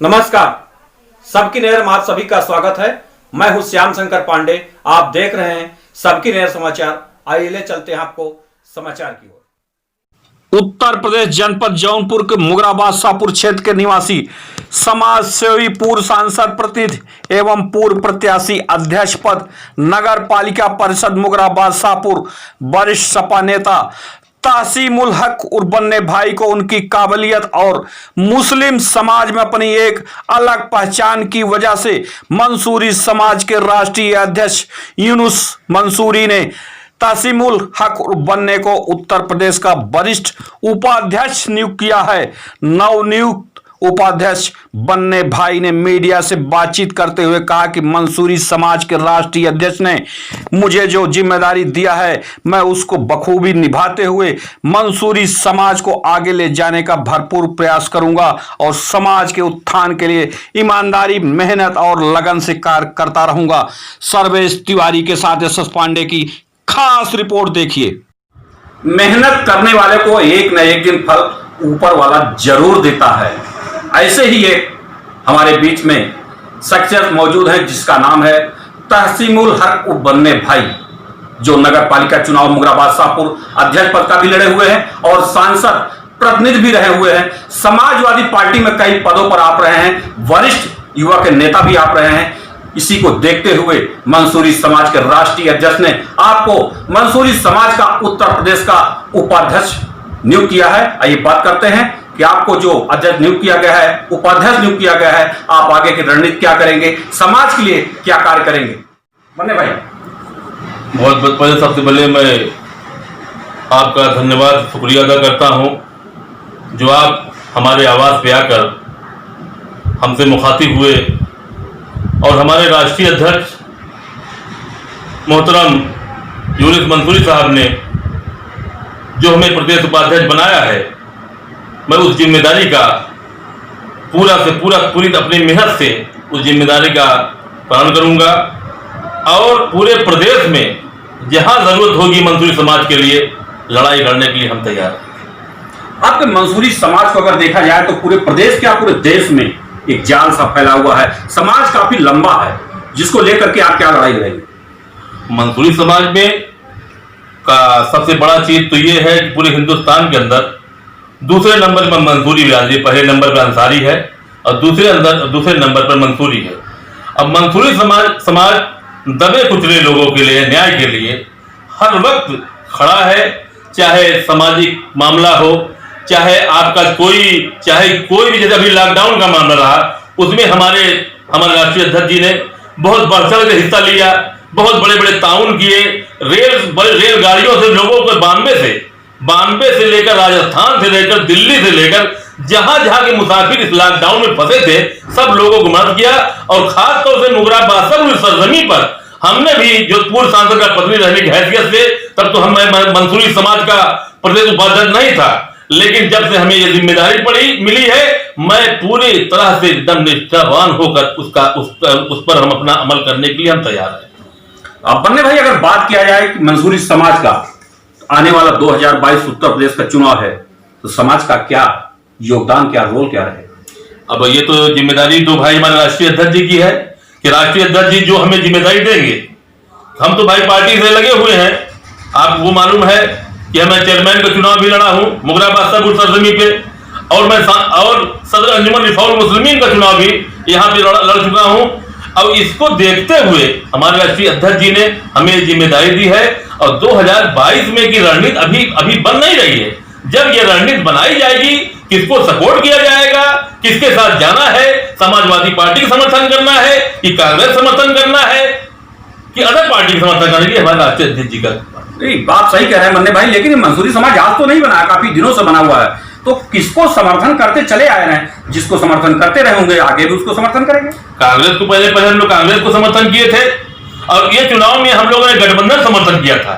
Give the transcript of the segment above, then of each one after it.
नमस्कार, सबकी नजर में आप सभी का स्वागत है। मैं हूं श्याम शंकर पांडे। आप देख रहे हैं सबकी नजर समाचार। आइए ले चलते हैं आपको समाचार की ओर। उत्तर प्रदेश जनपद जौनपुर के मुगराबाद शाहपुर क्षेत्र के निवासी समाज सेवी पूर्व सांसद प्रतिनिधि एवं पूर्व प्रत्याशी अध्यक्ष पद नगर पालिका परिषद मुगराबाद शाहपुर वरिष्ठ सपा नेता तासीमुल हक उर्फ बन्ने भाई को उनकी काबिलियत और मुस्लिम समाज में अपनी एक अलग पहचान की वजह से मंसूरी समाज के राष्ट्रीय अध्यक्ष यूनुस मंसूरी ने तासीमुल हक उर्फ बन्ने को उत्तर प्रदेश का वरिष्ठ उपाध्यक्ष नियुक्त किया है। नवनियुक्त उपाध्यक्ष बन्ने भाई ने मीडिया से बातचीत करते हुए कहा कि मंसूरी समाज के राष्ट्रीय अध्यक्ष ने मुझे जो जिम्मेदारी दिया है मैं उसको बखूबी निभाते हुए मंसूरी समाज को आगे ले जाने का भरपूर प्रयास करूंगा और समाज के उत्थान के लिए ईमानदारी, मेहनत और लगन से कार्य करता रहूंगा। सर्वेश तिवारी के साथ एस पांडे की खास रिपोर्ट देखिए। मेहनत करने वाले को एक न एक दिन फल ऊपर वाला जरूर देता है। ऐसे ही एक हमारे बीच में शख्सियत मौजूद है जिसका नाम है तासीमुल हक उर्फ बन्ने भाई, जो नगर पालिका चुनाव मुगराबाद शाहपुर अध्यक्ष पद का भी लड़े हुए हैं और सांसद प्रतिनिधि भी रहे हुए हैं। समाजवादी पार्टी में कई पदों पर आप रहे हैं, वरिष्ठ युवा के नेता भी आप रहे हैं। इसी को देखते हुए मंसूरी समाज के राष्ट्रीय अध्यक्ष ने आपको मंसूरी समाज का उत्तर प्रदेश का उपाध्यक्ष नियुक्त किया है। आइए बात करते हैं कि आपको जो अध्यक्ष नियुक्त किया गया है, उपाध्यक्ष नियुक्त किया गया है, आप आगे की रणनीति क्या करेंगे, समाज के लिए क्या कार्य करेंगे। बन्ने भाई, बहुत पहले सबसे पहले मैं आपका धन्यवाद शुक्रिया अदा करता हूं जो आप हमारे आवास पे आकर हमसे मुखातिब हुए और हमारे राष्ट्रीय अध्यक्ष मोहतरम यूनुस मंसूरी साहब ने जो हमें प्रदेश उपाध्यक्ष बनाया है, मैं उस जिम्मेदारी का पूरी अपनी मेहनत से उस जिम्मेदारी का पालन करूंगा और पूरे प्रदेश में जहां जरूरत होगी मंसूरी समाज के लिए लड़ाई लड़ने के लिए हम तैयार हैं। आपके मंसूरी समाज को अगर देखा जाए तो पूरे प्रदेश क्या पूरे देश में एक जाल सा फैला हुआ है। समाज काफी लंबा है, जिसको लेकर के आप क्या लड़ाई लड़ेंगे। मंसूरी समाज में का सबसे बड़ा चीज तो ये है कि पूरे हिंदुस्तान के अंदर दूसरे नंबर पर मंसूरी विराजी, पहले नंबर पर अंसारी है और दूसरे नंबर पर मंसूरी है। अब मंसूरी समाज दबे कुचले लोगों के लिए, न्याय के लिए हर वक्त खड़ा है, चाहे सामाजिक मामला हो, चाहे कोई भी, जैसे अभी लॉकडाउन का मामला रहा उसमें हमारे राष्ट्रीय अध्यक्ष जी ने बहुत बढ़ चढ़ के हिस्सा लिया, बहुत बड़े बड़े ताउन किए। रेलगाड़ियों से लोगों को बॉम्बे से लेकर, राजस्थान से लेकर, दिल्ली से लेकर जहां जहां के मुसाफिर इस लॉकडाउन में फंसे थे सब लोगों को मदद किया और खास तौर से मुगराबाद सरजमी पर हमने भी जो पूर्व सांसद का प्रतिनिधि रहने की हैसियत से, तब तो हम मंसूरी समाज का प्रदेश उपाध्यक्ष नहीं था, लेकिन जब से हमें ये जिम्मेदारी मिली है मैं पूरी तरह से एकदम निष्ठावान होकर उस पर हम अपना अमल करने के लिए हम तैयार हैं। बन्ने भाई, अगर बात किया जाए कि मंसूरी समाज का आने वाला 2022 उत्तर प्रदेश का चुनाव है तो समाज का क्या योगदान, क्या रोल, क्या रहेगा। अब ये तो जिम्मेदारी तो भाई हमारे राष्ट्रीय अध्यक्ष जी की है कि राष्ट्रीय अध्यक्ष जी जो हमें जिम्मेदारी देंगे, हम तो भाई पार्टी से लगे हुए हैं। आपको मालूम है कि मैं चेयरमैन का चुनाव भी लड़ा हूं मुगराबाद शाहपुर सरजमी पे और मैं सदर अंजुमन रिफॉर्म मुस्लिमीन का चुनाव भी यहाँ पे लड़ चुका हूं। अब इसको देखते हुए हमारे राष्ट्रीय अध्यक्ष जी ने हमें जिम्मेदारी दी है और 2022 में की रणनीति अभी बन नहीं रही है। जब ये रणनीति बनाई जाएगी, किसको सपोर्ट किया जाएगा, किसके साथ जाना है, समाजवादी पार्टी का समर्थन करना है कि कांग्रेस समर्थन करना है कि अदर पार्टी का समर्थन करना है, हमारे राष्ट्रीय अध्यक्ष जी का। नहीं, बात सही कह रहे हैं बन्ने भाई, लेकिन मंसूरी समाज आज तो नहीं बना, काफी दिनों से बना हुआ है। तो किसको समर्थन करते चले आए हैं, जिसको समर्थन करते रहे होंगे आगे भी उसको समर्थन करेंगे। कांग्रेस को पहले हम लोग कांग्रेस को समर्थन किए थे और ये चुनाव में हम लोगों ने गठबंधन समर्थन किया था।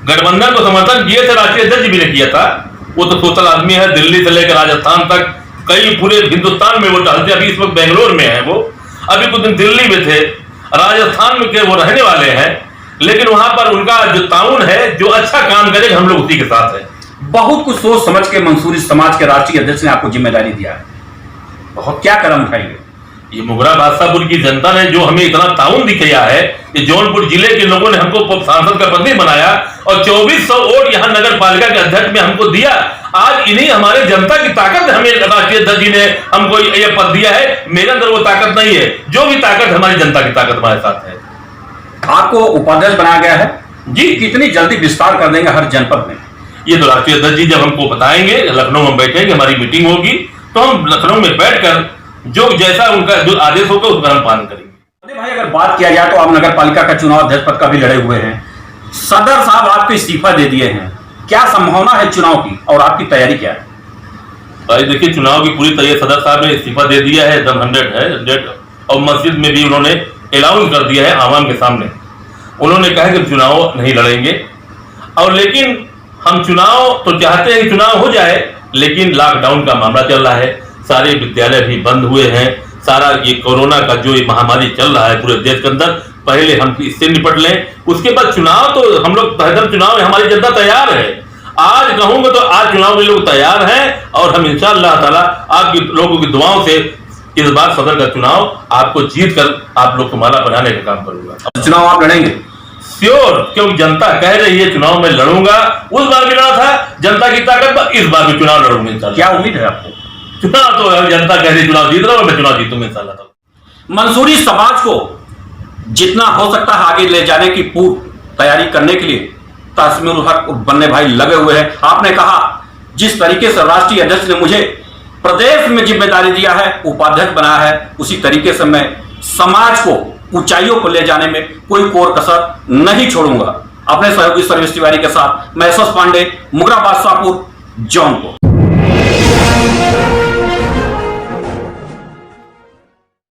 गठबंधन को समर्थन किए थे, राष्ट्रीय अध्यक्ष भी ने किया था। वो तो सोशल आदमी है, दिल्ली से लेकर राजस्थान तक कई पूरे हिंदुस्तान में वो टहलते। अभी इस वक्त बेंगलोर में है, वो अभी कुछ दिन दिल्ली में थे, राजस्थान में के वो रहने वाले हैं, लेकिन वहां पर उनका जो ताउन है, जो अच्छा काम करेगा हम लोग उसी के साथ हैं। बहुत कुछ सोच समझ के मंसूरी समाज के राष्ट्रीय अध्यक्ष ने आपको जिम्मेदारी दिया है। बहुत क्या कदम उठाएंगे? ये मुगरा बादशाहपुर की जनता ने जो हमें इतना ताउन दिखाया है कि जौनपुर जिले के लोगों ने हमको सांसद का पद नहीं बनाया और 2400 वोट यहाँ नगर पालिका के अध्यक्ष में हमको दिया। आज इन्हीं हमारे जनता की ताकत हमें राष्ट्रीय अध्यक्ष जी ने हमको ये पद दिया है। मेरे अंदर वो ताकत नहीं है, जो भी ताकत हमारी जनता की ताकत हमारे साथ है। आपको उपाध्यक्ष बनाया गया है जी, कितनी जल्दी विस्तार कर देंगे हर जनपद में? ये तो राष्ट्रीय अध्यक्ष जी जब हमको बताएंगे, लखनऊ में बैठेंगे, हमारी मीटिंग होगी, तो हम लखनऊ में बैठकर जो जैसा उनका जो आदेश होगा उसका हम पालन करेंगे। भाई अगर बात किया जाए तो आप नगर पालिका का चुनाव अध्यक्ष पद का भी लड़े हुए हैं, सदर साहब आपको इस्तीफा दे दिए हैं, क्या संभावना है चुनाव की और आपकी तैयारी क्या है? भाई देखिए, चुनाव की पूरी तैयारी, सदर साहब ने इस्तीफा दे दिया है, एकदम 100 है 100। और मस्जिद में भी उन्होंने अनाउंस कर दिया है आवाम के सामने। उन्होंने कहा कि चुनाव नहीं लड़ेंगे। और लेकिन हम चुनाव तो चाहते हैं कि चुनाव हो जाए, लेकिन लॉकडाउन का मामला चल रहा है, सारे विद्यालय भी बंद हुए हैं, सारा ये कोरोना का जो महामारी चल रहा है पूरे देश के अंदर, पहले हम इससे निपट लें, उसके बाद चुनाव। तो हम लोग बेहतर चुनाव में हमारी जनता तैयार है। आज कहूंगा तो आज चुनाव में लोग तैयार हैं और हम इंशाअल्लाह ताला आपकी लोगों की दुआओं से इस बार सदर का चुनाव आपको जीत कर आप लोग को माला बनाने का काम करूंगा। चुनाव आप लड़ेंगे? श्योर, क्योंकि जनता कह रही है चुनाव में लड़ूंगा। उस बार भी लड़ा था जनता की ताकत पर, इस बार भी चुनाव लड़ूंगा इंशाअल्लाह। क्या उम्मीद है आपको? चुनाव तो जनता कह रही चुनाव जीत रहा हूं, मैं चुनाव जीतूंगा इंशाअल्लाह। मंसूरी समाज को जितना हो सकता है आगे ले जाने की पूर्व तैयारी करने के लिए तासमीरुल हक बन्ने भाई लगे हुए हैं। आपने कहा जिस तरीके से राष्ट्रीय अध्यक्ष ने मुझे प्रदेश में जिम्मेदारी दिया है, उपाध्यक्ष बनाया है, उसी तरीके से मैं समाज को ऊंचाइयों को ले जाने में कोई कोर कसर नहीं छोड़ूंगा। अपने सहयोगी सर्विस तिवारी के साथ मैं यशस पांडे, मुगरा बादशाहपुर, जौनपुर।